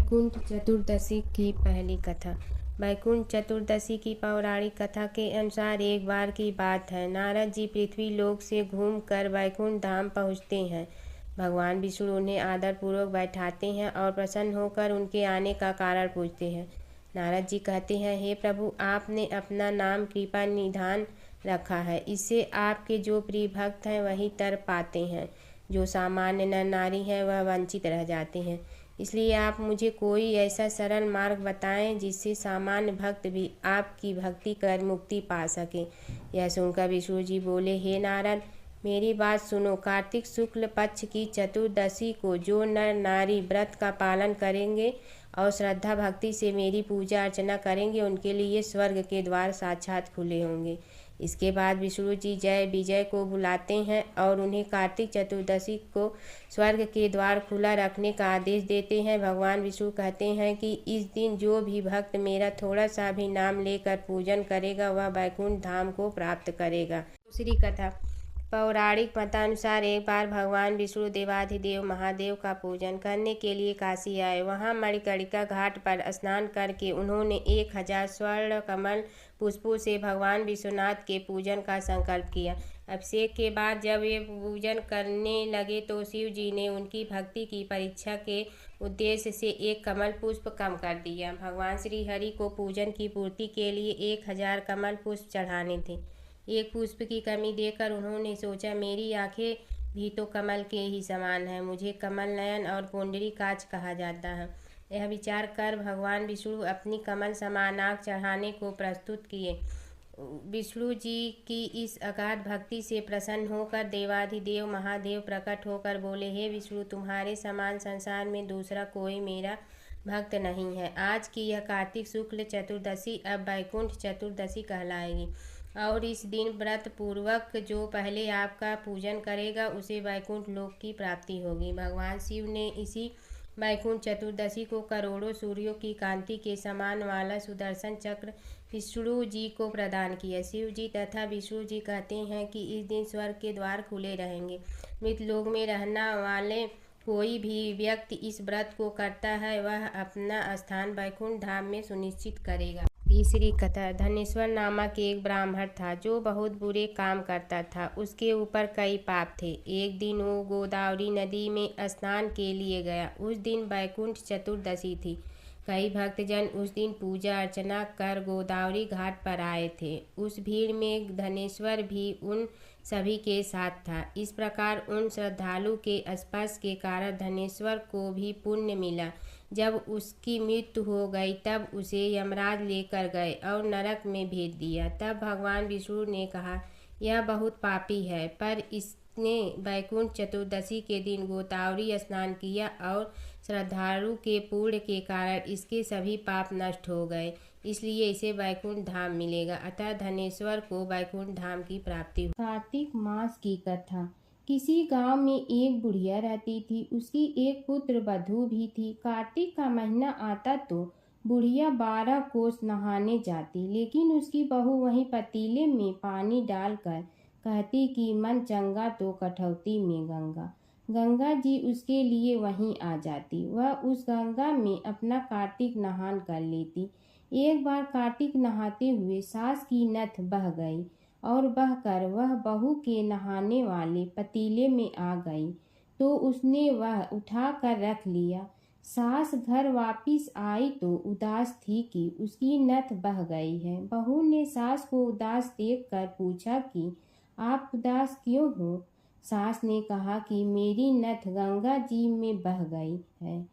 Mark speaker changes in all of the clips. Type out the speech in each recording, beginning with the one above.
Speaker 1: वैकुंठ चतुर्दशी की पहली कथा। वैकुंठ चतुर्दशी की पौराणिक कथा के अनुसार एक बार की बात है, नारद जी पृथ्वी लोक से घूमकर वैकुंठ धाम पहुँचते हैं। भगवान विष्णु उन्हें आदरपूर्वक बैठाते हैं और प्रसन्न होकर उनके आने का कारण पूछते हैं। नारद जी कहते हैं, हे प्रभु, आपने अपना नाम कृपा निधान रखा है। इससे आपके जो प्रिय भक्त हैं वही तर पाते हैं, जो सामान्य नर नारी हैं वह वंचित रह जाते हैं। इसलिए आप मुझे कोई ऐसा सरल मार्ग बताएं जिससे सामान्य भक्त भी आपकी भक्ति कर मुक्ति पा सके। यह सुनकर विष्णु जी बोले, हे नारद, मेरी बात सुनो। कार्तिक शुक्ल पक्ष की चतुर्दशी को जो नर नारी व्रत का पालन करेंगे और श्रद्धा भक्ति से मेरी पूजा अर्चना करेंगे, उनके लिए स्वर्ग के द्वार साक्षात खुले होंगे। इसके बाद विष्णु जी जय विजय को बुलाते हैं और उन्हें कार्तिक चतुर्दशी को स्वर्ग के द्वार खुला रखने का आदेश देते हैं। भगवान विष्णु कहते हैं कि इस दिन जो भी भक्त मेरा थोड़ा सा भी नाम लेकर पूजन करेगा वह वैकुंठ धाम को प्राप्त करेगा। दूसरी कथा। पौराणिक मतानुसार एक बार भगवान विष्णु देवाधिदेव महादेव का पूजन करने के लिए काशी आए। वहां मणिकर्णिका घाट पर स्नान करके उन्होंने 1000 स्वर्ण कमल पुष्पों से भगवान विश्वनाथ के पूजन का संकल्प किया। अभिषेक के बाद जब वे पूजन करने लगे तो शिव जी ने उनकी भक्ति की परीक्षा के उद्देश्य से एक कमल पुष्प कम कर दिया। भगवान श्री हरि को पूजन की पूर्ति के लिए 1000 कमल पुष्प चढ़ाने थे। एक पुष्प की कमी देखकर उन्होंने सोचा, मेरी आंखें भी तो कमल के ही समान है, मुझे कमल नयन और पुंडरीकाक्ष कहा जाता है। यह विचार कर भगवान विष्णु अपनी कमल समान आँख चढ़ाने को प्रस्तुत किए। विष्णु जी की इस अगाध भक्ति से प्रसन्न होकर देवाधिदेव महादेव प्रकट होकर बोले, हे विष्णु, तुम्हारे समान संसार में दूसरा कोई मेरा भक्त नहीं है। आज की यह कार्तिक शुक्ल चतुर्दशी अब वैकुंठ चतुर्दशी कहलाएगी और इस दिन व्रत पूर्वक जो पहले आपका पूजन करेगा उसे वैकुंठ लोक की प्राप्ति होगी। भगवान शिव ने इसी वैकुंठ चतुर्दशी को करोड़ों सूर्यों की कांति के समान वाला सुदर्शन चक्र विष्णु जी को प्रदान किया। शिव जी तथा विष्णु जी कहते हैं कि इस दिन स्वर्ग के द्वार खुले रहेंगे। मृतलोक में रहने वाले कोई भी व्यक्ति इस व्रत को करता है वह अपना स्थान वैकुंठ धाम में सुनिश्चित करेगा। तीसरी कथा। धनेश्वर नामक एक ब्राह्मण था जो बहुत बुरे काम करता था। उसके ऊपर कई पाप थे। एक दिन वो गोदावरी नदी में स्नान के लिए गया। उस दिन वैकुंठ चतुर्दशी थी। कई भक्तजन उस दिन पूजा अर्चना कर गोदावरी घाट पर आए थे। उस भीड़ में धनेश्वर भी उन सभी के साथ था। इस प्रकार उन श्रद्धालु के स्पर्श के कारण धनेश्वर को भी पुण्य मिला। जब उसकी मृत्यु हो गई तब उसे यमराज लेकर गए और नरक में भेज दिया। तब भगवान विष्णु ने कहा, यह बहुत पापी है, पर इसने वैकुंठ चतुर्दशी के दिन गोदावरी स्नान किया और श्रद्धालु के पुण्य के कारण इसके सभी पाप नष्ट हो गए, इसलिए इसे वैकुंठ धाम मिलेगा। अतः धनेश्वर को वैकुंठ धाम की प्राप्ति हुई। कार्तिक मास की कथा। किसी गांव में एक बुढ़िया रहती थी। उसकी एक पुत्र वधू भी थी। कार्तिक का महीना आता तो बुढ़िया 12 कोस नहाने जाती, लेकिन उसकी बहू वहीं पतीले में पानी डालकर कहती कि मन चंगा तो कठौती में गंगा। गंगा जी उसके लिए वहीं आ जाती। वह उस गंगा में अपना कार्तिक नहान कर लेती। एक बार कार्तिक नहाते हुए सास की नथ बह गई और बहकर वह बहू के नहाने वाले पतीले में आ गई तो उसने वह उठा कर रख लिया। सास घर वापिस आई तो उदास थी कि उसकी नथ बह गई है। बहू ने सास को उदास देखकर पूछा कि आप उदास क्यों हो? सास ने कहा कि मेरी नथ गंगा जी में बह गई है।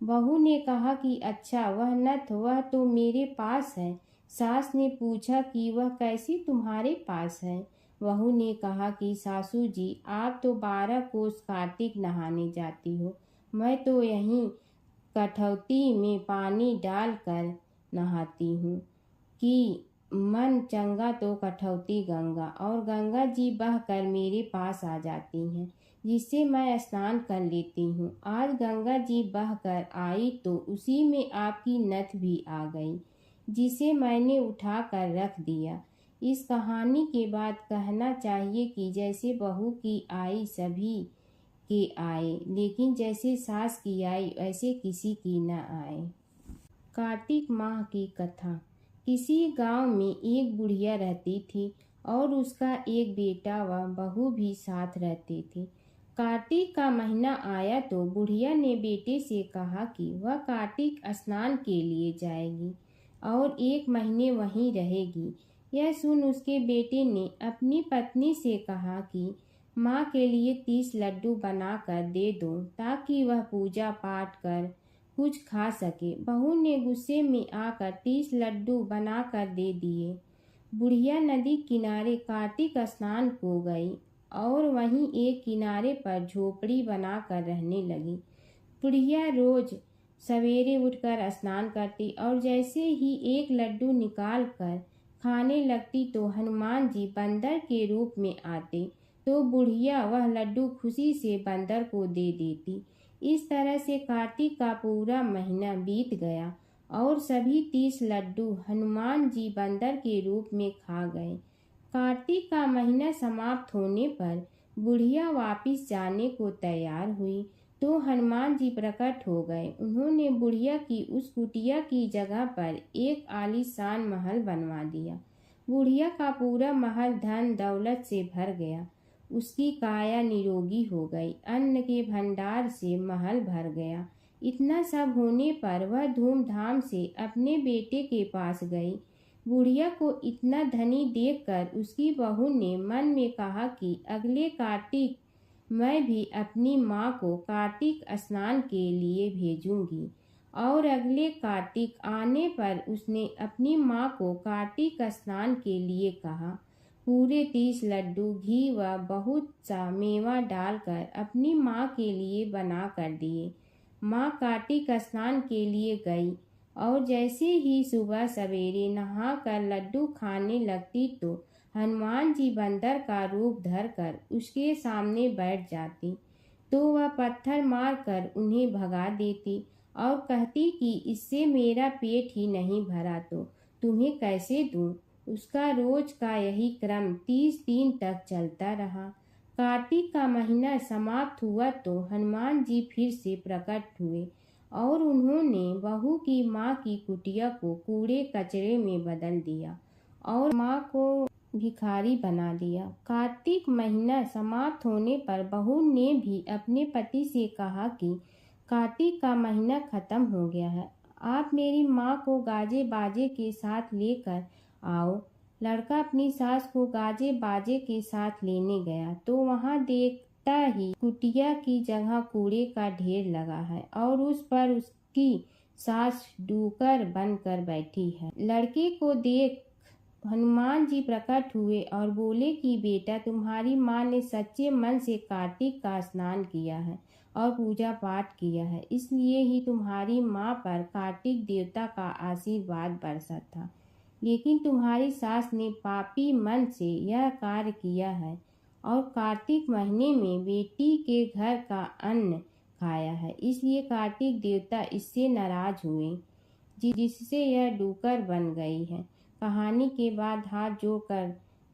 Speaker 1: बहू ने कहा कि अच्छा, वह नथ वह तो मेरे पास है। सास ने पूछा कि वह कैसी तुम्हारे पास है? बहू ने कहा कि सासू जी, आप तो 12 कोस कार्तिक नहाने जाती हो, मैं तो यहीं कठौती में पानी डालकर नहाती हूँ कि मन चंगा तो कठौती गंगा, और गंगा जी बहकर मेरे पास आ जाती हैं, जिससे मैं स्नान कर लेती हूँ। आज गंगा जी बहकर आई तो उसी में आपकी नथ भी आ गई, जिसे मैंने उठा कर रख दिया। इस कहानी के बाद कहना चाहिए कि जैसे बहू की आई सभी के आए, लेकिन जैसे सास की आई वैसे किसी की न आए। कार्तिक माह की कथा। किसी गांव में एक बुढ़िया रहती थी और उसका एक बेटा व बहू भी साथ रहते थे। कार्तिक का महीना आया तो बुढ़िया ने बेटे से कहा कि वह कार्तिक स्नान के लिए जाएगी और 1 महीने वहीं रहेगी। यह सुन उसके बेटे ने अपनी पत्नी से कहा कि माँ के लिए 30 लड्डू बनाकर दे दो ताकि वह पूजा पाठ कर कुछ खा सके। बहू ने गुस्से में आकर 30 लड्डू बनाकर दे दिए। बुढ़िया नदी किनारे कार्तिक स्नान को गई और वहीं एक किनारे पर झोपड़ी बनाकर रहने लगी। बुढ़िया रोज सवेरे उठकर स्नान करती और जैसे ही एक लड्डू निकाल कर खाने लगती तो हनुमान जी बंदर के रूप में आते तो बुढ़िया वह लड्डू खुशी से बंदर को दे देती। इस तरह से कार्तिक का पूरा महीना बीत गया और सभी 30 लड्डू हनुमान जी बंदर के रूप में खा गए। कार्तिक का महीना समाप्त होने पर बुढ़िया वापिस जाने को तैयार हुई तो हनुमान जी प्रकट हो गए। उन्होंने बुढ़िया की उस कुटिया की जगह पर एक आलीशान महल बनवा दिया। बुढ़िया का पूरा महल धन दौलत से भर गया। उसकी काया निरोगी हो गई। अन्न के भंडार से महल भर गया। इतना सब होने पर वह धूमधाम से अपने बेटे के पास गई। बुढ़िया को इतना धनी देखकर उसकी बहू ने मन में कहा कि अगले कार्तिक मैं भी अपनी माँ को कार्तिक स्नान के लिए भेजूंगी। और अगले कार्तिक आने पर उसने अपनी माँ को कार्तिक स्नान के लिए कहा। पूरे 30 लड्डू घी व बहुत सा मेवा डालकर अपनी माँ के लिए बना कर दिए। माँ कार्तिक स्नान के लिए गई और जैसे ही सुबह सवेरे नहाकर लड्डू खाने लगती तो हनुमान जी बंदर का रूप धरकर उसके सामने बैठ जाती तो वह पत्थर मारकर उन्हें भगा देती और कहती कि इससे मेरा पेट ही नहीं भरा तो तुम्हें कैसे दूं। उसका रोज का यही क्रम 30 दिन तक चलता रहा। कार्तिक का महीना समाप्त हुआ तो हनुमान जी फिर से प्रकट हुए और उन्होंने बहू की माँ की कुटिया को कूड़े कचरे में बदल दिया और माँ को भिखारी बना दिया। कार्तिक महीना समाप्त होने पर बहू ने भी अपने पति से कहा कि कार्तिक का महीना खत्म हो गया है, आप मेरी माँ को गाजे बाजे के साथ लेकर आओ। लड़का अपनी सास को गाजे बाजे के साथ लेने गया तो वहां देखता ही कुटिया की जगह कूड़े का ढेर लगा है और उस पर उसकी सास डूकर बनकर बैठी है। लड़के को देख हनुमान जी प्रकट हुए और बोले कि बेटा तुम्हारी माँ ने सच्चे मन से कार्तिक का स्नान किया है और पूजा पाठ किया है, इसलिए ही तुम्हारी माँ पर कार्तिक देवता का आशीर्वाद बरसा था। लेकिन तुम्हारी सास ने पापी मन से यह कार्य किया है और कार्तिक महीने में बेटी के घर का अन्न खाया है, इसलिए कार्तिक देवता इससे नाराज हुए जिससे यह डूकर बन गई है। कहानी के बाद हाथ जोड़कर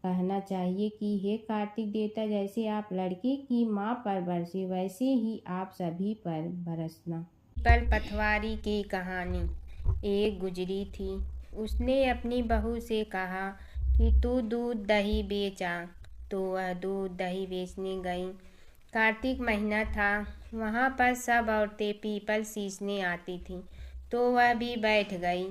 Speaker 1: कहना चाहिए कि हे कार्तिक देवता, जैसे आप लड़के की माँ पर बरसे वैसे ही आप सभी पर बरसना।
Speaker 2: पीपल पथवारी की कहानी। एक गुजरी थी, उसने अपनी बहू से कहा कि तू दूध दही बेचा, तो वह दूध दही बेचने गई। कार्तिक महीना था, वहाँ पर सब औरतें पीपल सींचने आती थीं, तो वह भी बैठ गई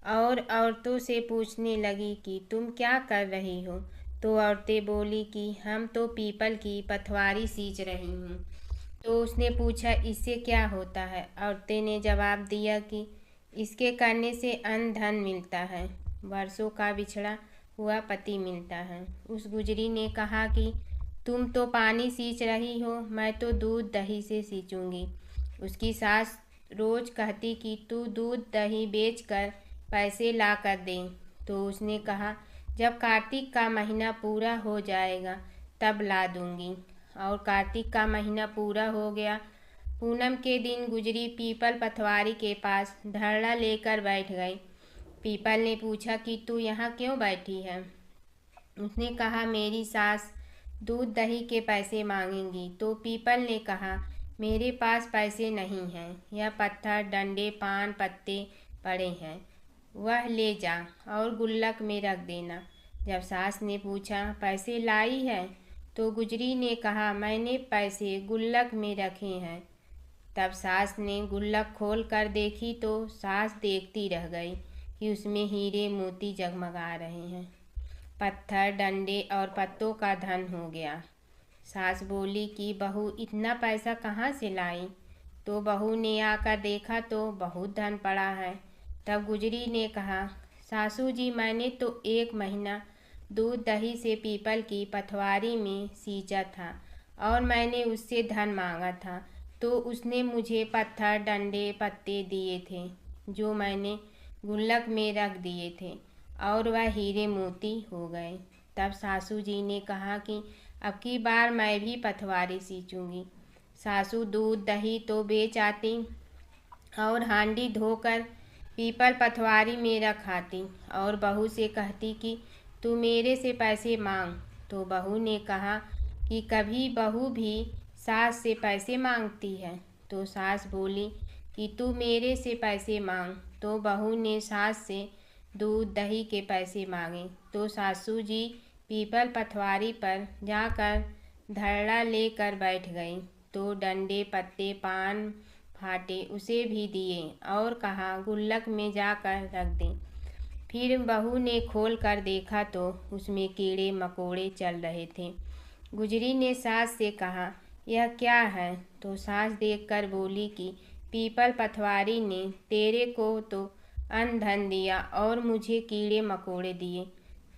Speaker 2: और औरतों से पूछने लगी कि तुम क्या कर रही हो। तो औरतें बोली कि हम तो पीपल की पथवारी सींच रही हूँ। तो उसने पूछा इससे क्या होता है। औरतें ने जवाब दिया कि इसके करने से अन्न धन मिलता है, वर्षों का बिछड़ा हुआ पति मिलता है। उस गुजरी ने कहा कि तुम तो पानी सींच रही हो, मैं तो दूध दही से सींचूंगी। उसकी सास रोज कहती कि तू दूध दही बेचकर पैसे ला कर दे। तो उसने कहा जब कार्तिक का महीना पूरा हो जाएगा तब ला दूंगी। और कार्तिक का महीना पूरा हो गया। पूनम के दिन गुजरी पीपल पथवारी के पास धरना लेकर बैठ गई। पीपल ने पूछा कि तू यहाँ क्यों बैठी है। उसने कहा मेरी सास दूध दही के पैसे मांगेंगी। तो पीपल ने कहा, मेरे पास पैसे नहीं हैं, यह पत्थर डंडे पान पत्ते पड़े हैं, वह ले जा और गुल्लक में रख देना। जब सास ने पूछा, पैसे लाई है? तो गुजरी ने कहा, मैंने पैसे गुल्लक में रखे हैं। तब सास ने गुल्लक खोल कर देखी तो सास देखती रह गई कि उसमें हीरे मोती जगमगा रहे हैं। पत्थर डंडे और पत्तों का धन हो गया। सास बोली कि बहू इतना पैसा कहाँ से लाई? तो बहू ने आकर देखा तो बहुत धन पड़ा है। तब गुजरी ने कहा, सासू जी, मैंने तो 1 महीना दूध दही से पीपल की पथवारी में सींचा था और मैंने उससे धन मांगा था, तो उसने मुझे पत्थर डंडे पत्ते दिए थे जो मैंने गुल्लक में रख दिए थे और वह हीरे मोती हो गए। तब सासू जी ने कहा कि अब की बार मैं भी पथवारी सींचूंगी। सासू दूध दही तो बेच आती और हांडी धोकर पीपल पथवारी में रख आती और बहू से कहती कि तू मेरे से पैसे मांग। तो बहू ने कहा कि कभी बहू भी सास से पैसे मांगती है? तो सास बोली कि तू मेरे से पैसे मांग। तो बहू ने सास से दूध दही के पैसे मांगे। तो सासू जी पीपल पथवारी पर जाकर धरड़ा लेकर बैठ गई। तो डंडे पत्ते पान फाटे उसे भी दिए और कहा, गुल्लक में जाकर रख दें। फिर बहू ने खोल कर देखा तो उसमें कीड़े मकोड़े चल रहे थे। गुजरी ने सास से कहा, यह क्या है? तो सास देखकर बोली कि पीपल पथवारी ने तेरे को तो अन्न धन दिया और मुझे कीड़े मकोड़े दिए।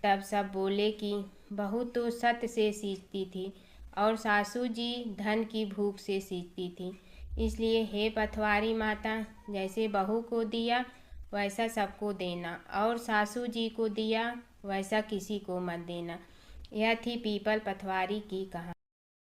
Speaker 2: तब सब बोले कि बहू तो सत्य से सींचती थी और सासू जी धन की भूख से सींचती थी। इसलिए हे पथवारी माता, जैसे बहू को दिया वैसा सबको देना और सासू जी को दिया वैसा किसी को मत देना। यह थी पीपल पथवारी की कहानी।